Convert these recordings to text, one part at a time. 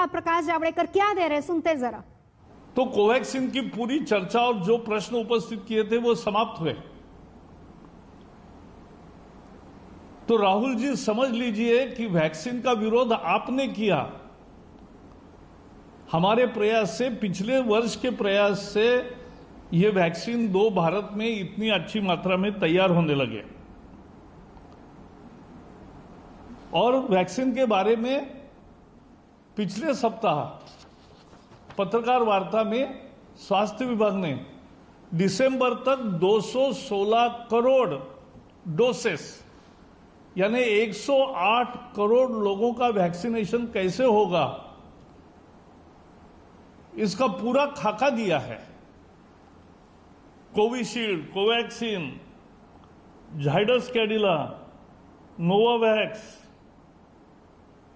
प्रकाश जावड़ेकर क्या दे रहे, सुनते जरा। तो कोवैक्सीन की पूरी चर्चा और जो प्रश्न उपस्थित किए थे वो समाप्त हुए। तो राहुल जी समझ लीजिए कि वैक्सीन का विरोध आपने किया। हमारे प्रयास से, पिछले वर्ष के प्रयास से ये वैक्सीन 2 भारत में इतनी अच्छी मात्रा में तैयार होने लगे। और वैक्सीन के बारे में पिछले सप्ताह पत्रकार वार्ता में स्वास्थ्य विभाग ने दिसंबर तक 216 करोड़ डोसेस यानी 108 करोड़ लोगों का वैक्सीनेशन कैसे होगा इसका पूरा खाका दिया है। Covishield, Covaxin, Zydus Cadila, Novavax,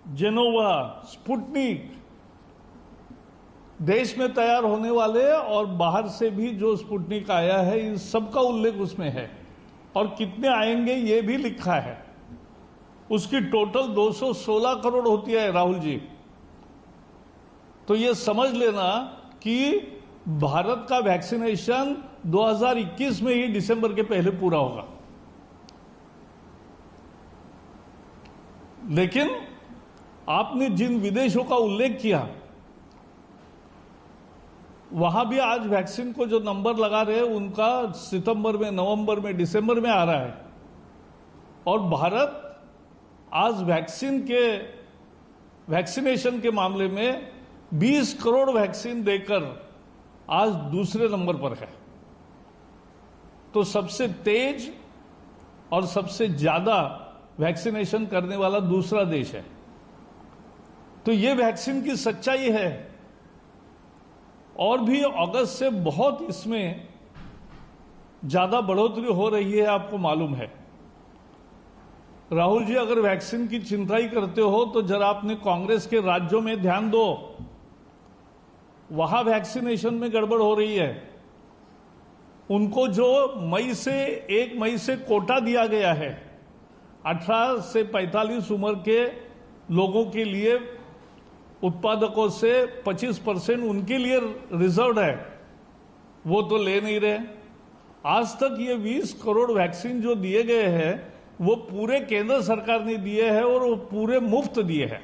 Gennova, Sputnik, देश में तैयार होने वाले और बाहर से भी जो स्पुतनिक आया है, इस सबका उल्लेख उसमें है। और कितने आएंगे ये भी लिखा है। उसकी टोटल 216 करोड़ होती है राहुल जी। तो ये समझ लेना कि भारत का वैक्सीनेशन 2021 में ही दिसंबर के पहले पूरा होगा। लेकिन आपने जिन विदेशों का उल्लेख किया, वहां भी आज वैक्सीन को जो नंबर लगा रहे हैं उनका सितंबर में, नवंबर में, दिसंबर में आ रहा है। और भारत आज वैक्सीनेशन के मामले में 20 करोड़ वैक्सीन देकर आज दूसरे नंबर पर है। तो सबसे तेज और सबसे ज्यादा वैक्सीनेशन करने वाला दूसरा देश है। तो ये वैक्सीन की सच्चाई है। और भी अगस्त से बहुत इसमें ज्यादा बढ़ोतरी हो रही है, आपको मालूम है। राहुल जी, अगर वैक्सीन की चिंता ही करते हो तो जरा अपने कांग्रेस के राज्यों में ध्यान दो। वहां वैक्सीनेशन में गड़बड़ हो रही है। उनको जो 1 मई से कोटा दिया गया है, 18 से 45 उम्र के लोगों के लिए उत्पादकों से 25% उनके लिए रिजर्व है, वो तो ले नहीं रहे। आज तक ये 20 करोड़ वैक्सीन जो दिए गए हैं वो पूरे केंद्र सरकार ने दिए हैं और वो पूरे मुफ्त दिए हैं।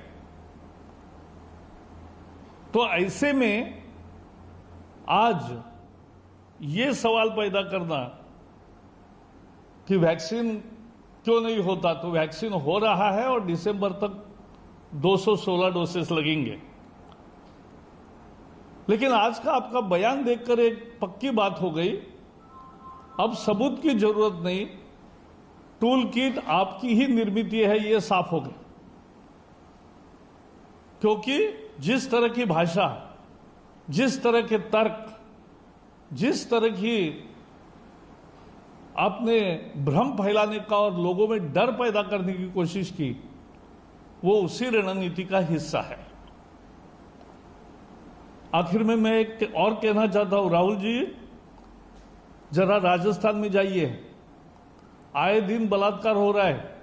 तो ऐसे में आज ये सवाल पैदा करना कि वैक्सीन क्यों नहीं होता, तो वैक्सीन हो रहा है और दिसंबर तक 216 डोसेस लगेंगे। लेकिन आज का आपका बयान देखकर एक पक्की बात हो गई, अब सबूत की जरूरत नहीं, टूल किट आपकी ही निर्मित है, ये साफ हो गई। क्योंकि जिस तरह की भाषा, जिस तरह के तर्क, जिस तरह की आपने भ्रम फैलाने का और लोगों में डर पैदा करने की कोशिश की, वो उसी रणनीति का हिस्सा है। आखिर में मैं एक और कहना चाहता हूं, राहुल जी जरा राजस्थान में जाइए, आए दिन बलात्कार हो रहा है।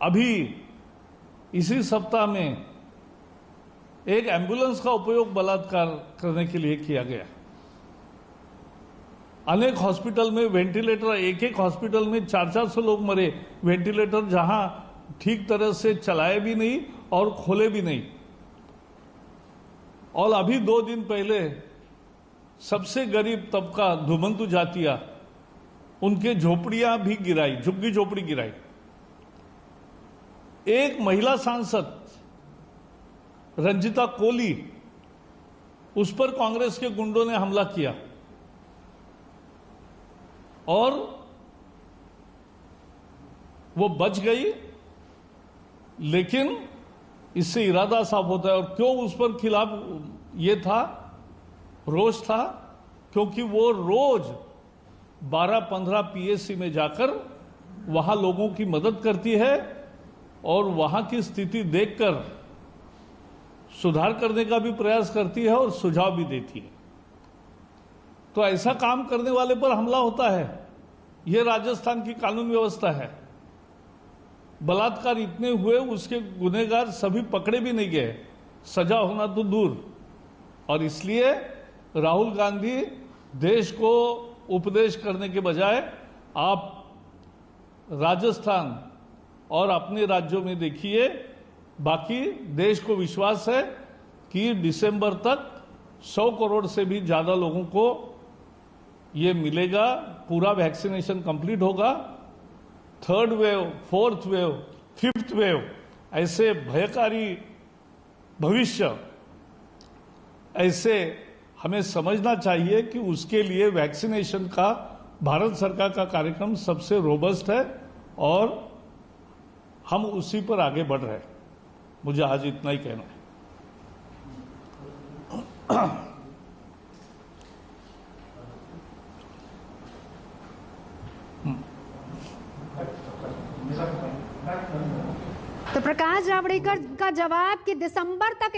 अभी इसी सप्ताह में एक एम्बुलेंस का उपयोग बलात्कार करने के लिए किया गया। अनेक हॉस्पिटल में वेंटिलेटर, एक हॉस्पिटल में 400-400 लोग मरे। वेंटिलेटर जहां ठीक तरह से चलाए भी नहीं और खोले भी नहीं। और अभी 2 दिन पहले सबसे गरीब तबका धुमंतु जातिया, उनके झोपड़ियां भी गिराई, झुग्गी झोपड़ी गिराई। एक महिला सांसद रंजिता कोली, उस पर कांग्रेस के गुंडों ने हमला किया और वो बच गई। लेकिन इससे इरादा साफ होता है। और क्यों उस पर खिलाफ ये था, रोष था, क्योंकि वो रोज 12-15 पीएससी में जाकर वहां लोगों की मदद करती है और वहां की स्थिति देखकर सुधार करने का भी प्रयास करती है और सुझाव भी देती है। तो ऐसा काम करने वाले पर हमला होता है। यह राजस्थान की कानून व्यवस्था है। बलात्कार इतने हुए, उसके गुनहगार सभी पकड़े भी नहीं गए, सजा होना तो दूर। और इसलिए राहुल गांधी देश को उपदेश करने के बजाय आप राजस्थान और अपने राज्यों में देखिए। बाकी देश को विश्वास है कि दिसंबर तक 100 करोड़ से भी ज्यादा लोगों को ये मिलेगा, पूरा वैक्सीनेशन कंप्लीट होगा। Third wave, fourth wave, fifth wave, ऐसे भयकारी भविष्य ऐसे हमें समझना चाहिए कि उसके लिए वैक्सीनेशन का भारत सरकार का कार्यक्रम सबसे रोबस्ट है और हम उसी पर आगे बढ़ रहे हैं। मुझे आज इतना ही कहना है। तो प्रकाश जावड़ेकर का जवाब कि दिसंबर तक